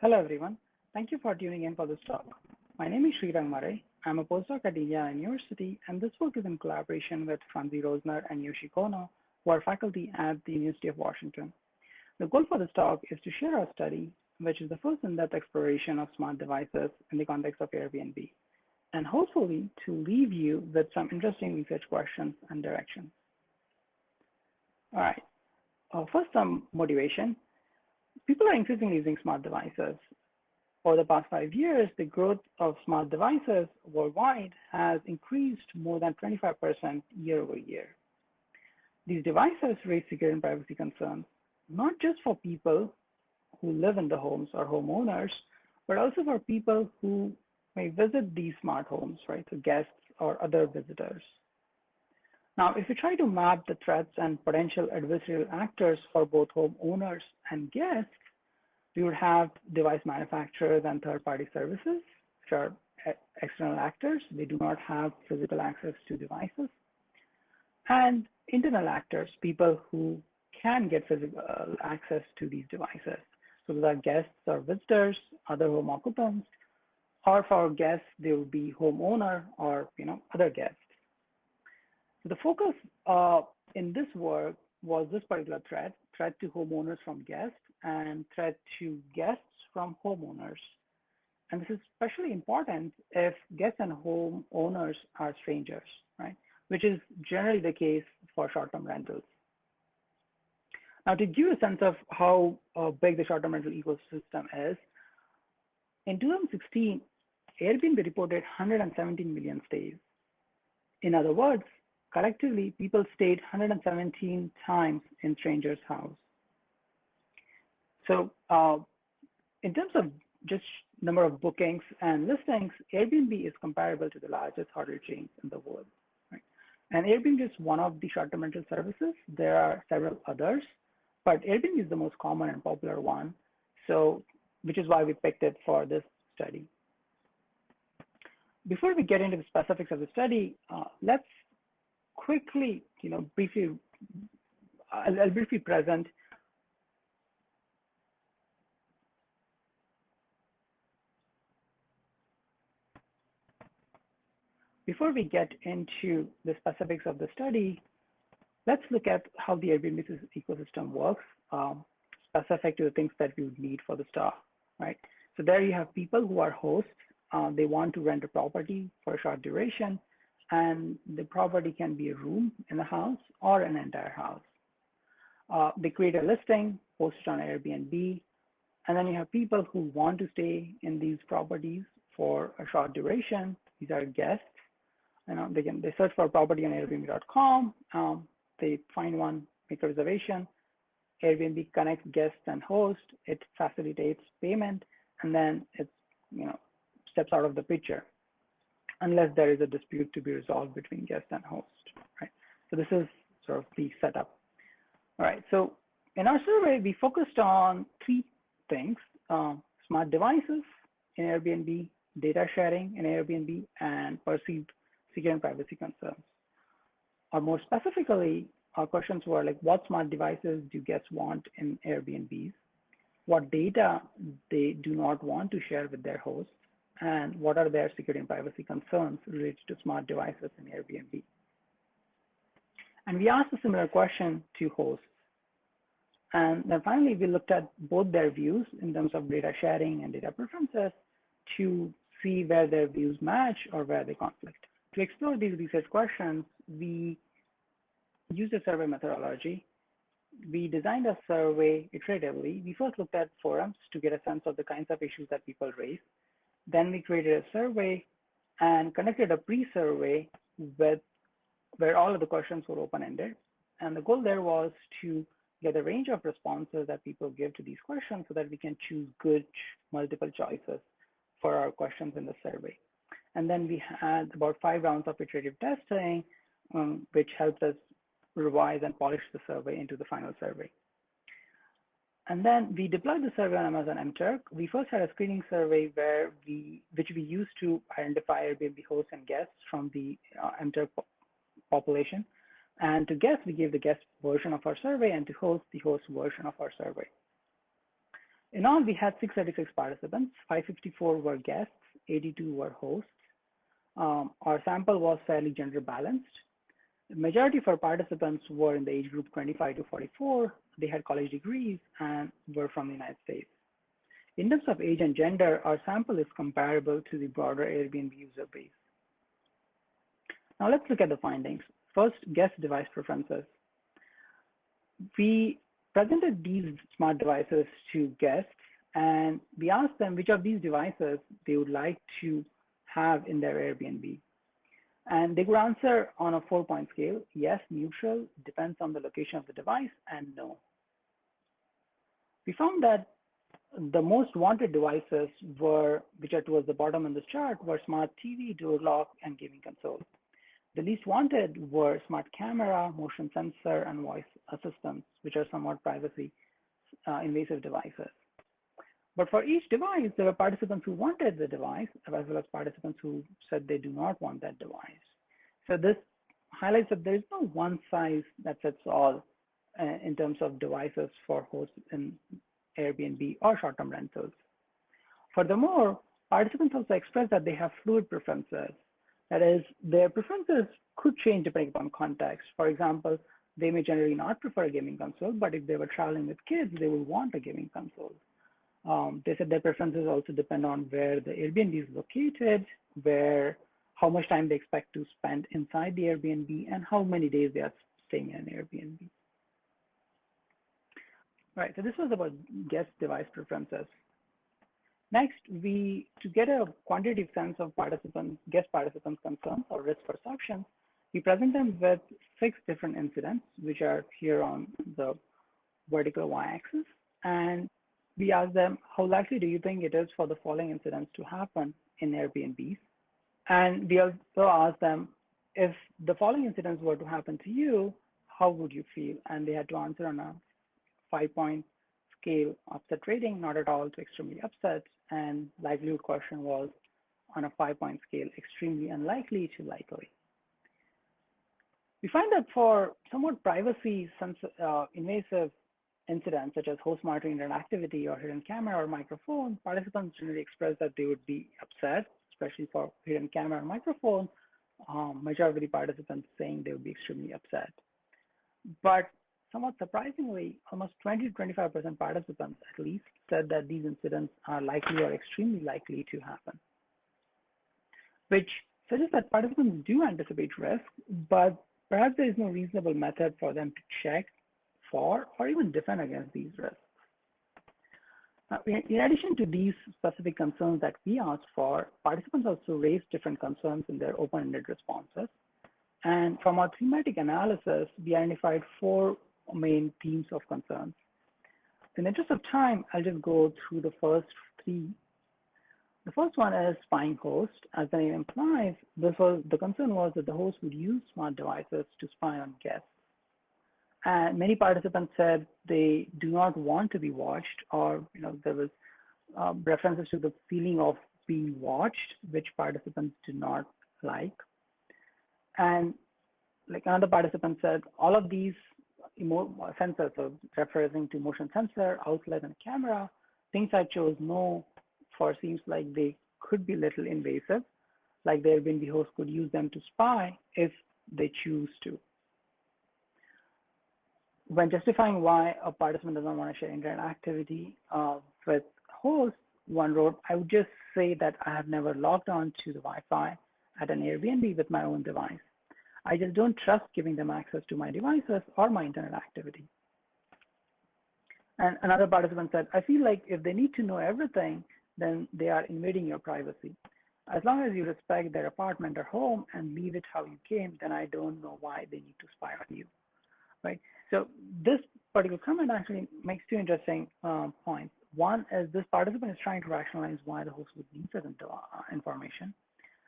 Hello, everyone. Thank you for tuning in for this talk. My name is Srirang Marai. I'm a postdoc at Indiana University, and this work is in collaboration with Franzi Rosner and Yoshi Kono, who are faculty at the University of Washington. The goal for this talk is to share our study, which is the first in-depth exploration of smart devices in the context of Airbnb, and hopefully to leave you with some interesting research questions and directions. All right, first, some motivation. People are increasingly using smart devices. Over the past 5 years, the growth of smart devices worldwide has increased more than 25% year over year. These devices raise security and privacy concerns, not just for people who live in the homes or homeowners, but also for people who may visit these smart homes, right? So guests or other visitors. Now, if we try to map the threats and potential adversarial actors for both homeowners and guests, we would have device manufacturers and third-party services, which are external actors. They do not have physical access to devices. And internal actors, people who can get physical access to these devices. So those are guests or visitors, other home occupants, or for guests, they would be homeowner or other guests. So the focus in this work was this particular threat to homeowners from guests and threat to guests from homeowners. And this is especially important if guests and homeowners are strangers, right? Which is generally the case for short-term rentals. Now, to give you a sense of how big the short-term rental ecosystem is, in 2016, Airbnb reported 117 million stays. In other words, collectively, people stayed 117 times in strangers' house. So in terms of just number of bookings and listings, Airbnb is comparable to the largest hotel chains in the world. Right? And Airbnb is one of the short-term rental services. There are several others, but Airbnb is the most common and popular one, so which is why we picked it for this study. Before we get into the specifics of the study, let's quickly, briefly, I'll briefly present Before we get into the specifics of the study, let's look at how the Airbnb ecosystem works, specific to the things that we would need for the staff, right? So there you have people who are hosts. They want to rent a property for a short duration, and the property can be a room in a house or an entire house. They create a listing, post it on Airbnb, and then you have people who want to stay in these properties for a short duration. These are guests. They search for a property on Airbnb.com. They find one, make a reservation. Airbnb connects guests and host. It facilitates payment, and then it steps out of the picture, unless there is a dispute to be resolved between guest and host. Right. So this is sort of the setup. All right. So in our survey, we focused on three things: smart devices in Airbnb, data sharing in Airbnb, and perceived security and privacy concerns. Or more specifically, our questions were like, what smart devices do guests want in Airbnbs? What data they do not want to share with their hosts? And what are their security and privacy concerns related to smart devices in Airbnb? And we asked a similar question to hosts. And then finally, we looked at both their views in terms of data sharing and data preferences to see where their views match or where they conflict. To explore these research questions, we used a survey methodology. We designed a survey iteratively. We first looked at forums to get a sense of the kinds of issues that people raise. Then we created a survey and conducted a pre-survey where all of the questions were open-ended. And the goal there was to get a range of responses that people give to these questions so that we can choose good multiple choices for our questions in the survey. And then we had about 5 rounds of iterative testing, which helped us revise and polish the survey into the final survey. And then we deployed the survey on Amazon MTurk. We first had a screening survey which we used to identify Airbnb hosts and guests from the MTurk population. And to guests, we gave the guest version of our survey, and to host, the host version of our survey. In all, we had 636 participants, 554 were guests, 82 were hosts. Our sample was fairly gender balanced. The majority of our participants were in the age group 25 to 44. They had college degrees and were from the United States. In terms of age and gender, our sample is comparable to the broader Airbnb user base. Now let's look at the findings. First, guest device preferences. We presented these smart devices to guests and we asked them which of these devices they would like to have in their Airbnb. And they could answer on a 4-point scale: yes, neutral, depends on the location of the device, and no. We found that the most wanted devices were, which are towards the bottom in this chart, were smart TV, door lock, and gaming console. The least wanted were smart camera, motion sensor, and voice assistants, which are somewhat privacy invasive devices. But for each device, there were participants who wanted the device, as well as participants who said they do not want that device. So this highlights that there is no one size that fits all in terms of devices for hosts in Airbnb or short-term rentals. Furthermore, participants also expressed that they have fluid preferences. That is, their preferences could change depending upon context. For example, they may generally not prefer a gaming console, but if they were traveling with kids, they would want a gaming console. They said their preferences also depend on where the Airbnb is located, how much time they expect to spend inside the Airbnb, and how many days they are staying in an Airbnb. Right, so this was about guest device preferences. Next, to get a quantitative sense of guest participants' concerns or risk perceptions, we present them with 6 different incidents, which are here on the vertical y-axis, and we ask them, how likely do you think it is for the following incidents to happen in Airbnbs? And we also ask them, if the following incidents were to happen to you, how would you feel? And they had to answer on a 5-point scale: upset rating, not at all, to extremely upset. And likelihood question was on a 5-point scale: extremely unlikely to likely. We find that for somewhat privacy invasive incidents such as host monitoring interactivity or hidden camera or microphone, participants generally express that they would be upset, especially for hidden camera or microphone. Majority of participants saying they would be extremely upset. But somewhat surprisingly, almost 20 to 25% participants at least said that these incidents are likely or extremely likely to happen, which suggests that participants do anticipate risk, but perhaps there is no reasonable method for them to check for or even defend against these risks. In addition to these specific concerns that we asked for, participants also raised different concerns in their open-ended responses. And from our thematic analysis, we identified 4 main themes of concerns. In the interest of time, I'll just go through the first 3. The first one is spying host. As the name implies, the concern was that the host would use smart devices to spy on guests. And many participants said they do not want to be watched, or there was references to the feeling of being watched, which participants did not like. And like another participant said, all of these sensors, so referring to motion sensor, outlet, and camera, things I chose no for seems like they could be a little invasive, like the Airbnb host could use them to spy if they choose to. When justifying why a participant doesn't want to share internet activity with hosts, one wrote, I would just say that I have never logged on to the Wi-Fi at an Airbnb with my own device. I just don't trust giving them access to my devices or my internet activity. And another participant said, I feel like if they need to know everything, then they are invading your privacy. As long as you respect their apartment or home and leave it how you came, then I don't know why they need to spy on you, right? So this particular comment actually makes 2 interesting points. One is this participant is trying to rationalize why the host would need certain information.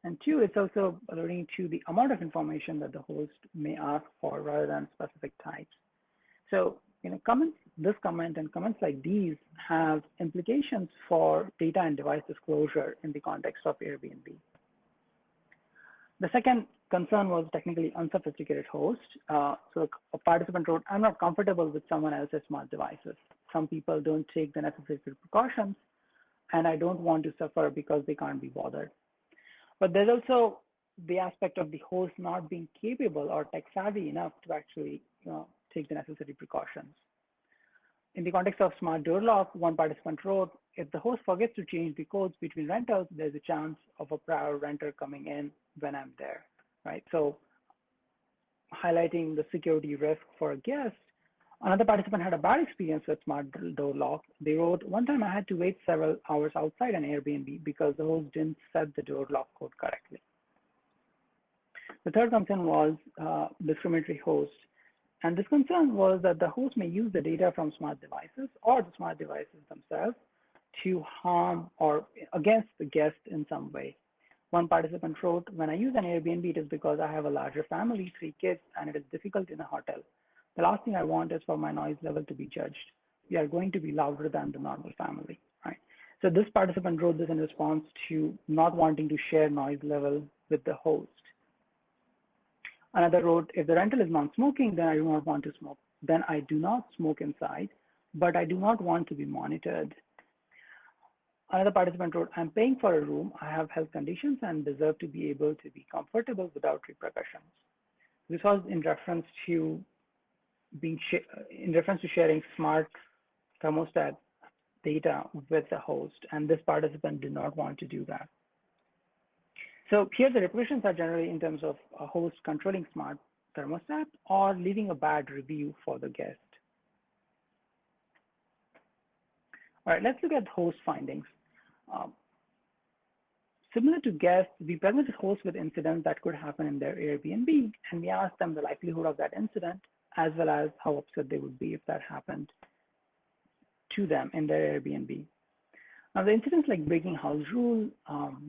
And 2, it's also alluding to the amount of information that the host may ask for rather than specific types. So, this comment and comments like these have implications for data and device disclosure in the context of Airbnb. The second concern was technically unsophisticated host. So a participant wrote, I'm not comfortable with someone else's smart devices. some people don't take the necessary precautions, and I don't want to suffer because they can't be bothered. But there's also the aspect of the host not being capable or tech savvy enough to actually take the necessary precautions. In the context of smart door lock, one participant wrote, if the host forgets to change the codes between rentals, there's a chance of a prior renter coming in when I'm there, right? So highlighting the security risk for a guest. Another participant had a bad experience with smart door lock. They wrote, one time I had to wait several hours outside an Airbnb because the host didn't set the door lock code correctly. The third concern was discriminatory host. And this concern was that the host may use the data from smart devices or the smart devices themselves to harm or against the guest in some way. One participant wrote, when I use an Airbnb, it is because I have a larger family, 3 kids, and it is difficult in a hotel. The last thing I want is for my noise level to be judged. We are going to be louder than the normal family, right? So this participant wrote this in response to not wanting to share noise level with the host. Another wrote, if the rental is non-smoking, then I do not want to smoke. Then I do not smoke inside, but I do not want to be monitored. Another participant wrote, I'm paying for a room. I have health conditions and deserve to be able to be comfortable without repercussions. This was in reference to sharing smart thermostat data with the host, and this participant did not want to do that. So here the repercussions are generally in terms of a host controlling smart thermostat or leaving a bad review for the guest. All right, let's look at host findings. Similar to guests, we presented hosts with incidents that could happen in their Airbnb, and we asked them the likelihood of that incident, as well as how upset they would be if that happened to them in their Airbnb. Now, the incidents like breaking house rule,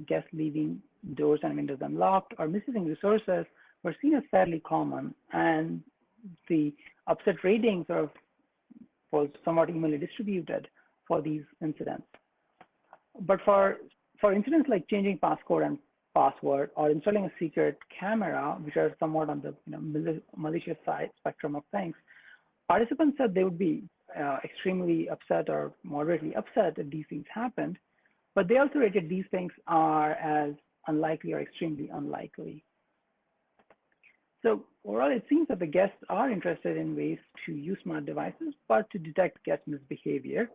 guests leaving doors and windows unlocked, or misusing resources were seen as fairly common, and the upset rating sort of was somewhat evenly distributed for these incidents. But for incidents like changing passcode and password or installing a secret camera, which are somewhat on the malicious side spectrum of things, participants said they would be extremely upset or moderately upset if these things happened, but they also rated these things are as unlikely or extremely unlikely. So overall, it seems that the guests are interested in ways to use smart devices, but to detect guest misbehavior.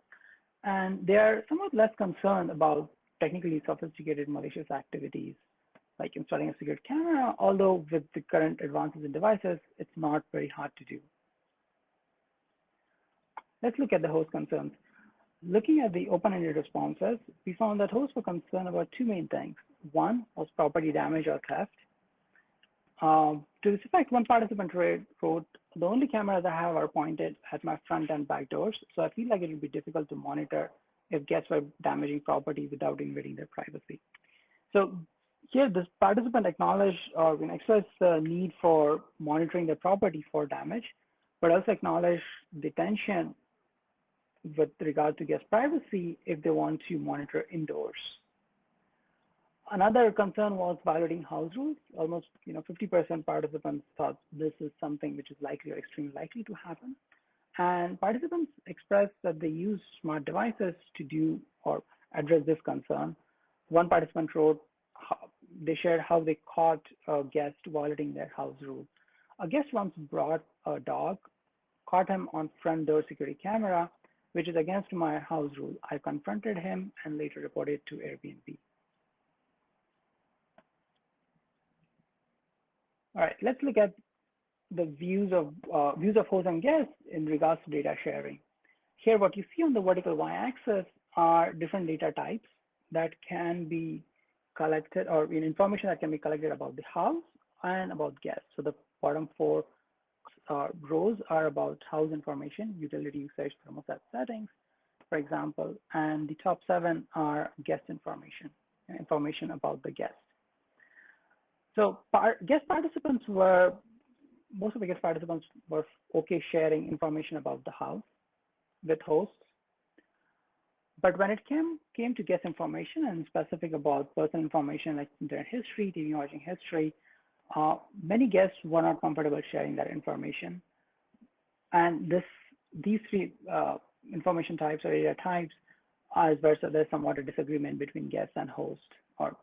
And they are somewhat less concerned about technically sophisticated malicious activities, like installing a secret camera, although with the current advances in devices, it's not very hard to do. Let's look at the host concerns. Looking at the open-ended responses, we found that hosts were concerned about 2 main things. One was property damage or theft. To this effect, one participant wrote, the only cameras I have are pointed at my front and back doors, so I feel like it would be difficult to monitor if guests were damaging property without invading their privacy. So here, this participant acknowledged or expressed the need for monitoring their property for damage, but also acknowledged the tension with regard to guest privacy if they want to monitor indoors. Another concern was violating house rules. Almost 50% participants thought this is something which is likely or extremely likely to happen. And participants expressed that they use smart devices to do or address this concern. One participant wrote, they shared how they caught a guest violating their house rule. A guest once brought a dog, caught him on front door security camera, which is against my house rule. I confronted him and later reported to Airbnb. All right, let's look at the views of hosts and guests in regards to data sharing. Here, what you see on the vertical y-axis are different data types that can be collected, or information that can be collected about the house and about guests. So the bottom 4 rows are about house information, utility usage, thermostat settings, for example, and the top 7 are guest information about the guest. So most of the guest participants were okay sharing information about the house with hosts. But when it came to guest information and specific about personal information like internet history, TV watching history, many guests were not comfortable sharing that information. And these 3 information types or area types, as versa, there's somewhat a disagreement between guest and host. Or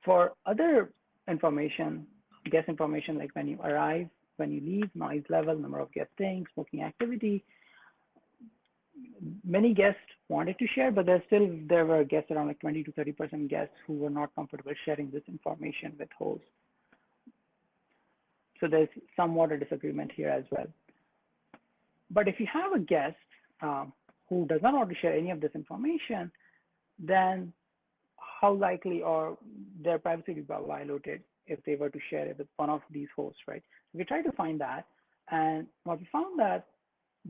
for other information, guest information like when you arrive, when you leave, noise level, number of guests staying, smoking activity, many guests wanted to share, but there were guests around like 20 to 30% guests who were not comfortable sharing this information with hosts. So there's somewhat a disagreement here as well. But if you have a guest who does not want to share any of this information, then how likely or their privacy will be violated if they were to share it with one of these hosts, right? So we tried to find that, and what we found that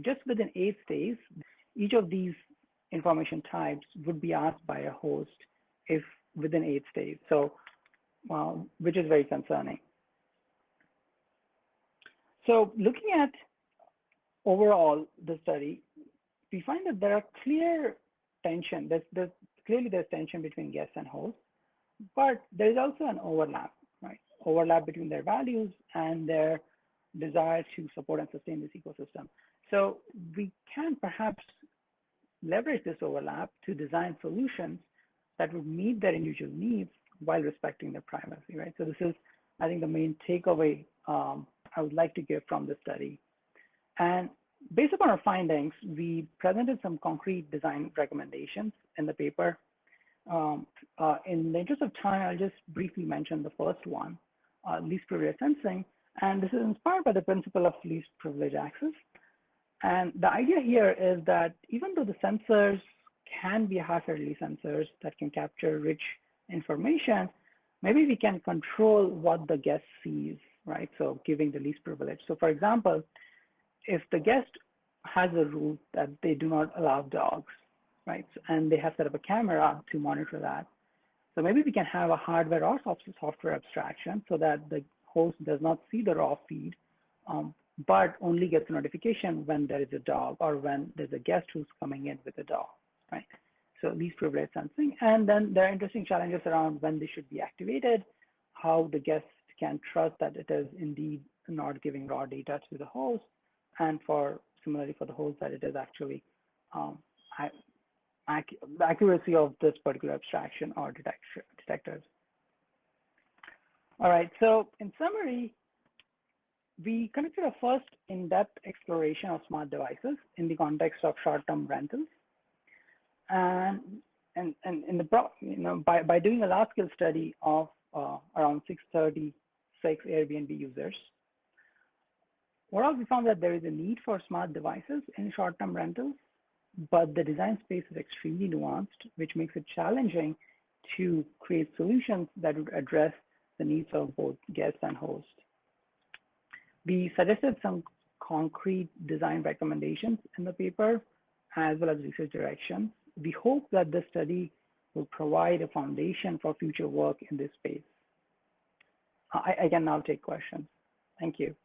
just within 8 stays, each of these information types would be asked by a host if within 8 stays. So, which is very concerning. So looking at overall the study, we find that there are clear tension. Clearly there's tension between guests and hosts, but there is also an overlap, right? Overlap between their values and their desire to support and sustain this ecosystem. So we can perhaps leverage this overlap to design solutions that would meet their individual needs while respecting their privacy, right? So this is, I think, the main takeaway I would like to give from the study. And based upon our findings, we presented some concrete design recommendations in the paper. In the interest of time, I'll just briefly mention the first one, least privilege sensing. And this is inspired by the principle of least privilege access. And the idea here is that even though the sensors can be half-fidelity sensors that can capture rich information, maybe we can control what the guest sees, right? So giving the least privilege. So for example, if the guest has a rule that they do not allow dogs, right? And they have set up a camera to monitor that. So maybe we can have a hardware or software abstraction so that the host does not see the raw feed, but only gets a notification when there is a dog or when there's a guest who's coming in with a dog, right? So least privilege sensing. And then there are interesting challenges around when they should be activated, how the guest can trust that it is indeed not giving raw data to the host, and similarly for the host that it is actually the accuracy of this particular abstraction or detectors. All right, so in summary, we conducted a first in-depth exploration of smart devices in the context of short-term rentals. And by doing a large-scale study of around 636 Airbnb users, overall, we found that there is a need for smart devices in short-term rentals, but the design space is extremely nuanced, which makes it challenging to create solutions that would address the needs of both guests and hosts. We suggested some concrete design recommendations in the paper, as well as research directions. We hope that this study will provide a foundation for future work in this space. I can now take questions. Thank you.